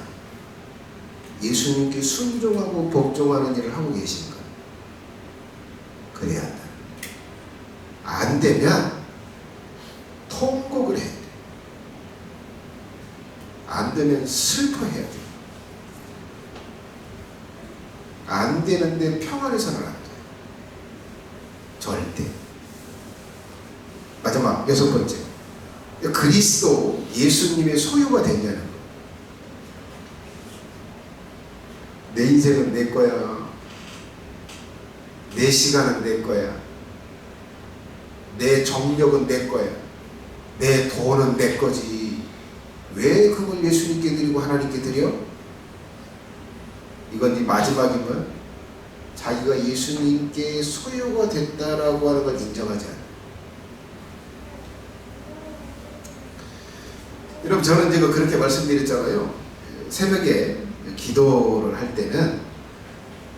[SPEAKER 1] 예수님께 순종하고 복종하는 일을 하고 계신가? 그래야 한다. 안 되면 통곡을 해야 돼. 안 되면 슬퍼해야 돼. 안 되는데 평안해서는 안 돼. 절대. 마지막 여섯 번째, 그리스도 예수님의 소유가 됐냐는 거. 내 인생은 내 거야. 내 시간은 내 거야. 내 정력은 내 거야. 내 돈은 내 거지. 왜 그걸 예수님께 드리고 하나님께 드려? 이건 이 마지막이면 자기가 예수님께 소유가 됐다라고 하는 걸 인정하지 않아요. 여러분, 저는 제가 그렇게 말씀드렸잖아요. 새벽에 기도를 할 때는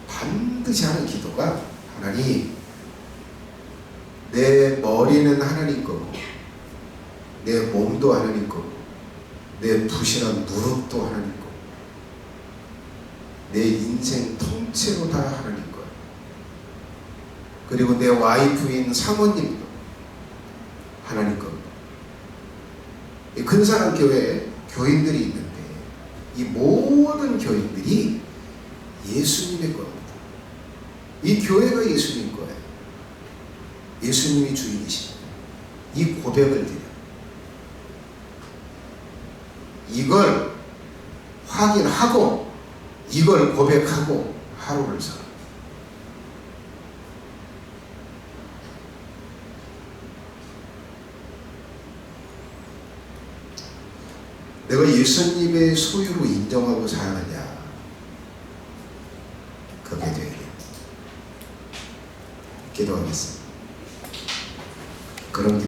[SPEAKER 1] 반드시 하는 기도가, 하나님, 내 머리는 하나님 거고, 내 몸도 하나님 거고, 내 부실한 무릎도 하나님 거고, 내 인생 통째로 다 하나님 거예요. 그리고 내 와이프인 사모님도 하나님 겁니다. 이 근사한 교회에 교인들이 있는데 이 모든 교인들이 예수님의 겁니다. 이 교회가 예수님 거예요. 예수님이 주인이십니다. 이 고백을 드려. 이걸 확인하고 이걸 고백하고 하루를 살아. 내가 예수님의 소유로 인정하고 사느냐, 그게 되게 기도하겠습니다. 그런